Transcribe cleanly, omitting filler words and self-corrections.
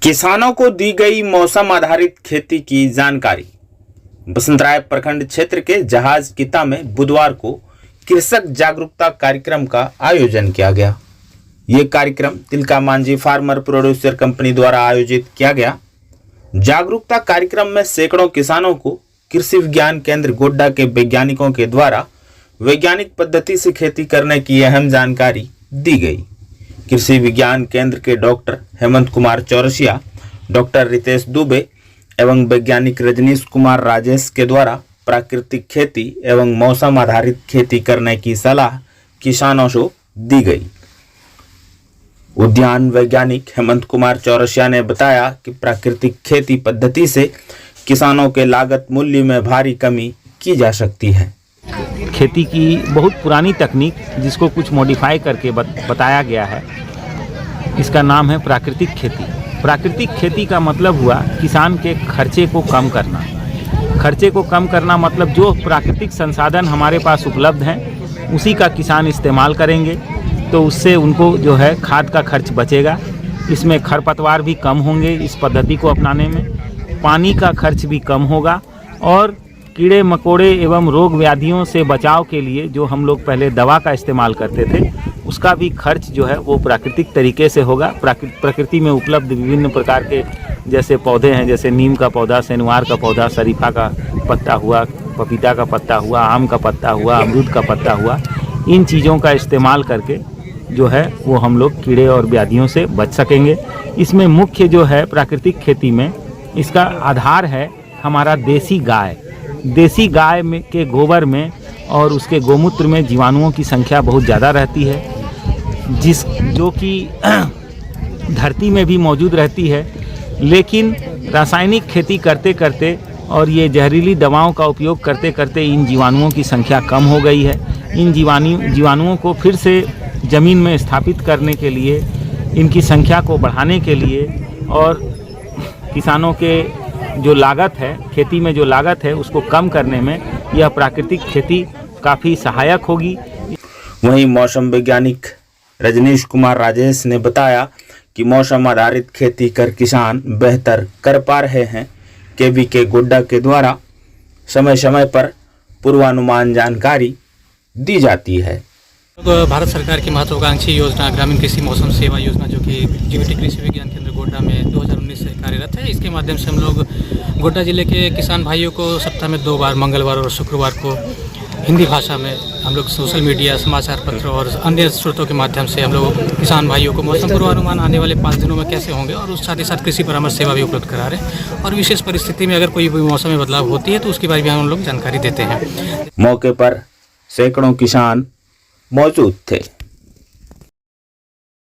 किसानों को दी गई मौसम आधारित खेती की जानकारी। बसंतराय प्रखंड क्षेत्र के जहाज किता में बुधवार को कृषक जागरूकता कार्यक्रम का आयोजन किया गया। ये कार्यक्रम Tilka Manjhi farmer producer company द्वारा आयोजित किया गया। जागरूकता कार्यक्रम में सैकड़ों किसानों को कृषि विज्ञान केंद्र गोड्डा के वैज्ञानिकों के द्वारा वैज्ञानिक पद्धति से खेती करने की अहम जानकारी दी गई। कृषि विज्ञान केंद्र के डॉक्टर हेमंत कुमार चौरसिया, डॉक्टर रितेश दुबे एवं वैज्ञानिक रजनीश कुमार राजेश के द्वारा प्राकृतिक खेती एवं मौसम आधारित खेती करने की सलाह किसानों को दी गई। उद्यान वैज्ञानिक हेमंत कुमार चौरसिया ने बताया कि प्राकृतिक खेती पद्धति से किसानों के लागत मूल्य में भारी कमी की जा सकती है। खेती की बहुत पुरानी तकनीक जिसको कुछ मॉडिफाई करके बताया गया है, इसका नाम है प्राकृतिक खेती। प्राकृतिक खेती का मतलब हुआ किसान के खर्चे को कम करना। खर्चे को कम करना मतलब जो प्राकृतिक संसाधन हमारे पास उपलब्ध हैं उसी का किसान इस्तेमाल करेंगे तो उससे उनको जो है खाद का खर्च बचेगा। इसमें खरपतवार भी कम होंगे इस पद्धति को अपनाने में, पानी का खर्च भी कम होगा और कीड़े मकोड़े एवं रोग व्याधियों से बचाव के लिए जो हम लोग पहले दवा का इस्तेमाल करते थे उसका भी खर्च जो है वो प्राकृतिक तरीके से होगा। प्रकृति में उपलब्ध विभिन्न प्रकार के जैसे पौधे हैं, जैसे नीम का पौधा, सैनुआर का पौधा, शरीफा का पत्ता हुआ, पपीता का पत्ता हुआ, आम का पत्ता हुआ, अमरूद का पत्ता हुआ, इन चीज़ों का इस्तेमाल करके जो है वो हम लोग कीड़े और व्याधियों से बच सकेंगे। इसमें मुख्य जो है प्राकृतिक खेती में इसका आधार है हमारा देसी गाय। देसी गाय में के गोबर में और उसके गोमूत्र में जीवाणुओं की संख्या बहुत ज़्यादा रहती है जो कि धरती में भी मौजूद रहती है। लेकिन रासायनिक खेती करते करते और ये जहरीली दवाओं का उपयोग करते करते इन जीवाणुओं की संख्या कम हो गई है। इन जीवाणुओं को फिर से ज़मीन में स्थापित करने के लिए, इनकी संख्या को बढ़ाने के लिए और किसानों के जो लागत है, खेती में जो लागत है उसको कम करने में यह प्राकृतिक खेती काफ़ी सहायक होगी। वहीं मौसम वैज्ञानिक रजनीश कुमार राजेश ने बताया कि मौसम आधारित खेती कर किसान बेहतर कर पा रहे हैं। केवीके गोड्डा के द्वारा समय समय पर पूर्वानुमान जानकारी दी जाती है। तो भारत सरकार की महत्वाकांक्षी योजना ग्रामीण कृषि मौसम सेवा योजना जो कि जीवीटी कृषि विज्ञान केंद्र गोड्डा में 2019 से कार्यरत है, इसके माध्यम से हम लोग गोड्डा जिले के किसान भाइयों को सप्ताह में 2 बार मंगलवार और शुक्रवार को हिंदी भाषा में हम लोग सोशल मीडिया, समाचार पत्र और अन्य स्रोतों के माध्यम से हम लोग किसान भाइयों को मौसम पूर्वानुमान आने वाले 5 दिनों में कैसे होंगे और उस साथ ही साथ कृषि परामर्श सेवा भी उपलब्ध करा रहे हैं और विशेष परिस्थिति में अगर कोई भी मौसम में बदलाव होती है तो उसके बारे में हम लोग जानकारी देते हैं। मौके पर सैकड़ों किसान मौजूद थे।